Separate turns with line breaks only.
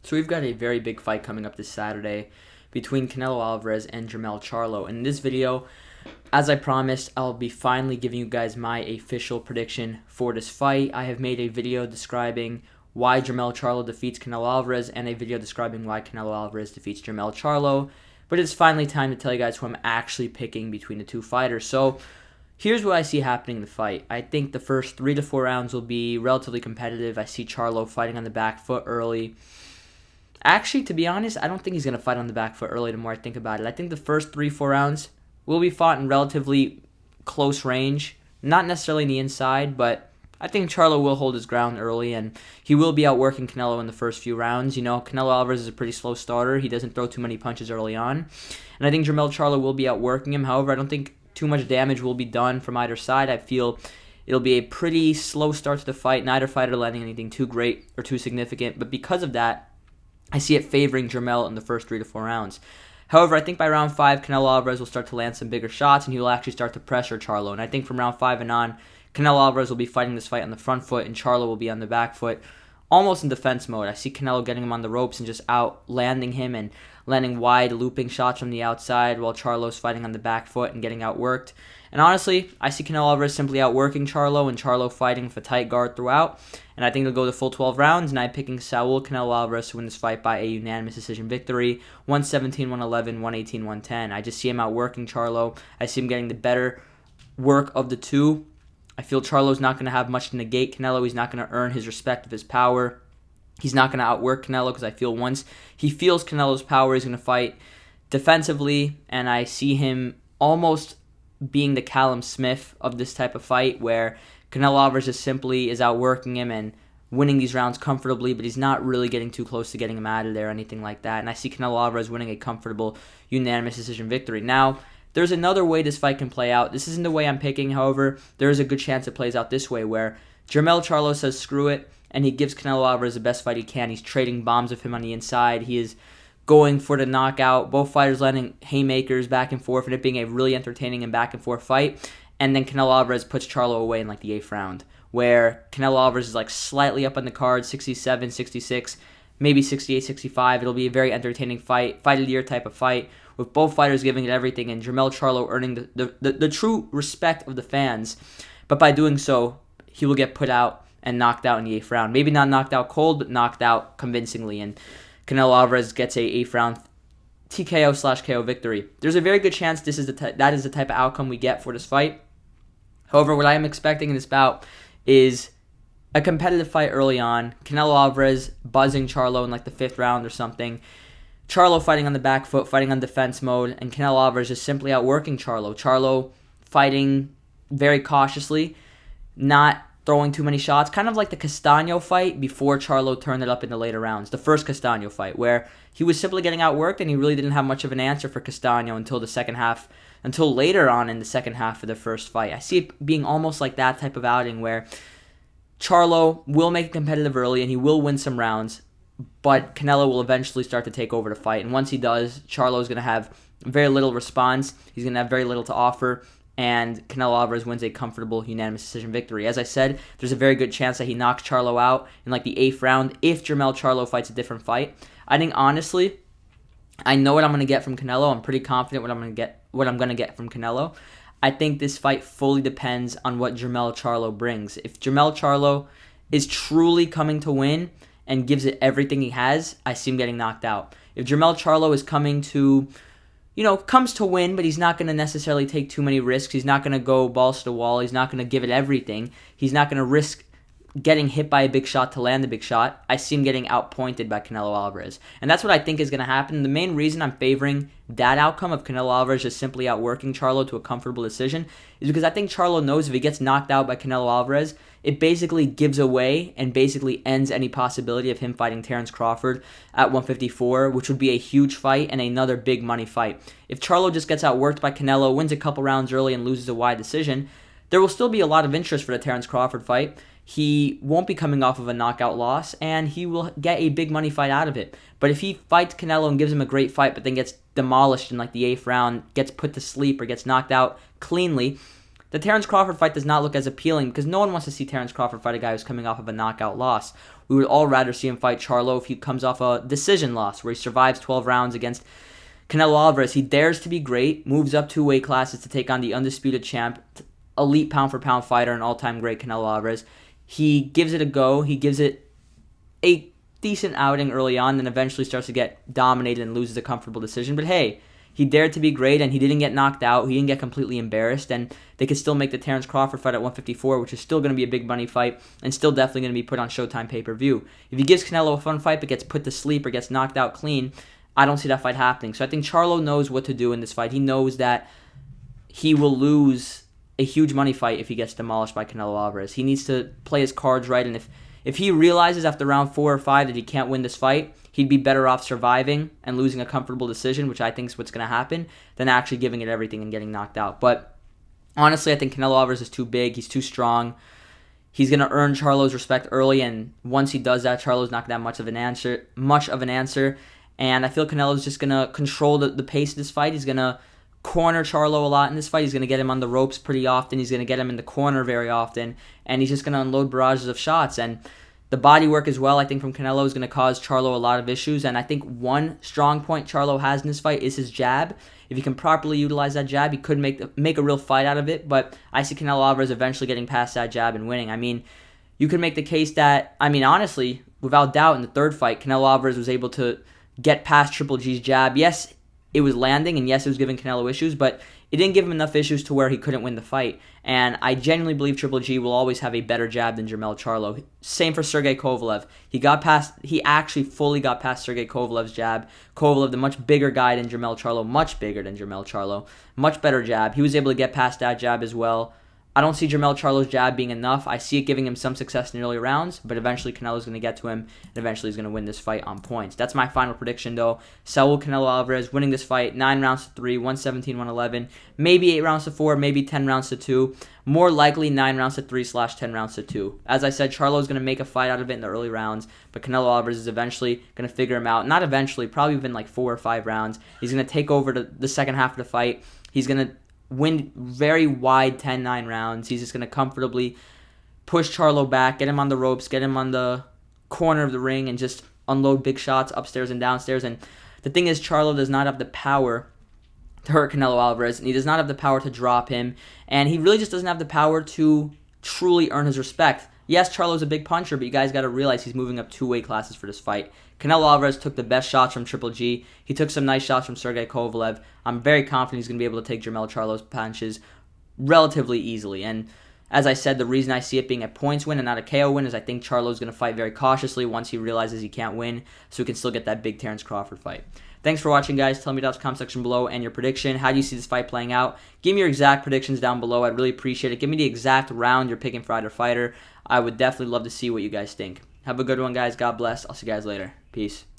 So we've got a very big fight coming up this Saturday between Canelo Alvarez and Jermell Charlo. In this video, as I promised, I'll be finally giving you guys my official prediction for this fight. I have made a video describing why Jermell Charlo defeats Canelo Alvarez and a video describing why Canelo Alvarez defeats Jermell Charlo. But it's finally time to tell you guys who I'm actually picking between the two fighters. So here's what I see happening in the fight. I think the first 3 to 4 rounds will be relatively competitive. I see Charlo fighting on the back foot early. Actually, to be honest, I don't think he's going to fight on the back foot early the more I think about it. I think the first 3-4 rounds will be fought in relatively close range. Not necessarily in the inside, but I think Charlo will hold his ground early, and he will be outworking Canelo in the first few rounds. You know, Canelo Alvarez is a pretty slow starter. He doesn't throw too many punches early on. And I think Jermell Charlo will be outworking him. However, I don't think too much damage will be done from either side. I feel it'll be a pretty slow start to the fight. Neither fighter landing anything too great or too significant. But because of that, I see it favoring Jermell in the first 3 to 4 rounds. However, I think by round 5, Canelo Alvarez will start to land some bigger shots, and he will actually start to pressure Charlo. And I think from round 5 and on, Canelo Alvarez will be fighting this fight on the front foot, and Charlo will be on the back foot, almost in defense mode. I see Canelo getting him on the ropes and just out landing him and landing wide looping shots from the outside while Charlo's fighting on the back foot and getting outworked. And honestly, I see Canelo Alvarez simply outworking Charlo and Charlo fighting with a tight guard throughout. And I think they'll go the full 12 rounds, and I'm picking Saul Canelo Alvarez to win this fight by a unanimous decision victory, 117, 111, 118, 110. I just see him outworking Charlo. I see him getting the better work of the two. I feel Charlo's not going to have much to negate Canelo. He's not going to earn his respect of his power. He's not going to outwork Canelo because I feel once he feels Canelo's power, he's going to fight defensively, and I see him almost being the Callum Smith of this type of fight where Canelo Alvarez just simply is outworking him and winning these rounds comfortably, but he's not really getting too close to getting him out of there or anything like that. And I see Canelo Alvarez winning a comfortable unanimous decision victory. Now, there's another way this fight can play out. This isn't the way I'm picking, however, there is a good chance it plays out this way where Jermell Charlo says screw it, and he gives Canelo Alvarez the best fight he can. He's trading bombs with him on the inside. He is going for the knockout. Both fighters landing haymakers back and forth, and it being a really entertaining and back and forth fight. And then Canelo Alvarez puts Charlo away in like the 8th round, where Canelo Alvarez is like slightly up on the card, 67, 66, maybe 68, 65. It'll be a very entertaining fight of the year type of fight, with both fighters giving it everything, and Jermell Charlo earning the true respect of the fans. But by doing so, he will get put out and knocked out in the 8th round. Maybe not knocked out cold, but knocked out convincingly. And Canelo Alvarez gets a 8th round TKO/KO victory. There's a very good chance that is the type of outcome we get for this fight. However, what I am expecting in this bout is a competitive fight early on. Canelo Alvarez buzzing Charlo in like the 5th round or something. Charlo fighting on the back foot, fighting on defense mode, and Canelo Alvarez just simply outworking Charlo. Charlo fighting very cautiously, not throwing too many shots, kind of like the Castano fight before Charlo turned it up in the later rounds. The first Castano fight, where he was simply getting outworked and he really didn't have much of an answer for Castano until the second half, until later on in the second half of the first fight. I see it being almost like that type of outing where Charlo will make it competitive early and he will win some rounds, but Canelo will eventually start to take over the fight. And once he does, Charlo is going to have very little response. He's going to have very little to offer, and Canelo Alvarez wins a comfortable unanimous decision victory. As I said, there's a very good chance that he knocks Charlo out in like the 8th round if Jermell Charlo fights a different fight. I think honestly, I know what I'm going to get from Canelo. I'm pretty confident what I'm going to get from Canelo. I think this fight fully depends on what Jermell Charlo brings. If Jermell Charlo is truly coming to win and gives it everything he has, I see him getting knocked out. If Jermell Charlo is coming to comes to win, but he's not going to necessarily take too many risks. He's not going to go balls to the wall. He's not going to give it everything. He's not going to risk getting hit by a big shot to land the big shot. I see him getting outpointed by Canelo Alvarez. And that's what I think is going to happen. The main reason I'm favoring that outcome of Canelo Alvarez just simply outworking Charlo to a comfortable decision is because I think Charlo knows if he gets knocked out by Canelo Alvarez, it basically gives away and basically ends any possibility of him fighting Terence Crawford at 154, which would be a huge fight and another big money fight. If Charlo just gets outworked by Canelo, wins a couple rounds early, and loses a wide decision, there will still be a lot of interest for the Terence Crawford fight. He won't be coming off of a knockout loss, and he will get a big money fight out of it. But if he fights Canelo and gives him a great fight, but then gets demolished in like the 8th round, gets put to sleep, or gets knocked out cleanly, the Terence Crawford fight does not look as appealing because no one wants to see Terence Crawford fight a guy who's coming off of a knockout loss. We would all rather see him fight Charlo if he comes off a decision loss where he survives 12 rounds against Canelo Alvarez. He dares to be great, moves up 2 weight classes to take on the undisputed champ, elite pound-for-pound fighter and all-time great Canelo Alvarez. He gives it a go. He gives it a decent outing early on, then eventually starts to get dominated and loses a comfortable decision. But hey, he dared to be great, and he didn't get knocked out. He didn't get completely embarrassed, and they could still make the Terence Crawford fight at 154, which is still going to be a big money fight and still definitely going to be put on Showtime pay-per-view. If he gives Canelo a fun fight but gets put to sleep or gets knocked out clean, I don't see that fight happening. So I think Charlo knows what to do in this fight. He knows that he will lose a huge money fight if he gets demolished by Canelo Alvarez. He needs to play his cards right, and if he realizes after round 4 or 5 that he can't win this fight, he'd be better off surviving and losing a comfortable decision, which I think is what's going to happen, than actually giving it everything and getting knocked out. But honestly, I think Canelo Alvarez is too big. He's too strong. He's going to earn Charlo's respect early, and once he does that, Charlo's not that much of an answer. And I feel Canelo's just going to control the pace of this fight. He's going to corner Charlo a lot in this fight. He's going to get him on the ropes pretty often. He's going to get him in the corner very often. And he's just going to unload barrages of shots. And the body work as well, I think, from Canelo is going to cause Charlo a lot of issues. And I think one strong point Charlo has in this fight is his jab. If he can properly utilize that jab, he could make a real fight out of it. But I see Canelo Alvarez eventually getting past that jab and winning. I mean, you could make the case that, honestly, without doubt, in the third fight, Canelo Alvarez was able to get past Triple G's jab. Yes, it was landing, and yes, it was giving Canelo issues, but it didn't give him enough issues to where he couldn't win the fight. And I genuinely believe Triple G will always have a better jab than Jermell Charlo. Same for Sergey Kovalev. He actually fully got past Sergey Kovalev's jab. Kovalev, the much bigger guy than Jermell Charlo, much bigger than Jermell Charlo, much better jab. He was able to get past that jab as well. I don't see Jermell Charlo's jab being enough. I see it giving him some success in the early rounds, but eventually Canelo's going to get to him, and eventually he's going to win this fight on points. That's my final prediction, though. Saul Canelo Alvarez winning this fight 9 rounds to 3, 117-111, maybe 8 rounds to 4, maybe 10 rounds to 2. More likely 9 rounds to 3/10 rounds to 2. As I said, Charlo's going to make a fight out of it in the early rounds, but Canelo Alvarez is eventually going to figure him out. Not eventually, probably within like 4 or 5 rounds. He's going to take over the second half of the fight. He's going to win very wide 10-9 rounds. He's just going to comfortably push Charlo back, get him on the ropes, get him on the corner of the ring, and just unload big shots upstairs and downstairs. And the thing is, Charlo does not have the power to hurt Canelo Alvarez, and he does not have the power to drop him, and he really just doesn't have the power to truly earn his respect. Yes, Charlo's a big puncher, but you guys got to realize he's moving up 2 weight classes for this fight. Canelo Alvarez took the best shots from Triple G. He took some nice shots from Sergey Kovalev. I'm very confident he's going to be able to take Jermell Charlo's punches relatively easily. And as I said, the reason I see it being a points win and not a KO win is I think Charlo's going to fight very cautiously once he realizes he can't win, so he can still get that big Terence Crawford fight. Thanks for watching, guys. Tell me down in the comment section below and your prediction. How do you see this fight playing out? Give me your exact predictions down below. I'd really appreciate it. Give me the exact round you're picking for either fighter. I would definitely love to see what you guys think. Have a good one, guys. God bless. I'll see you guys later. Peace.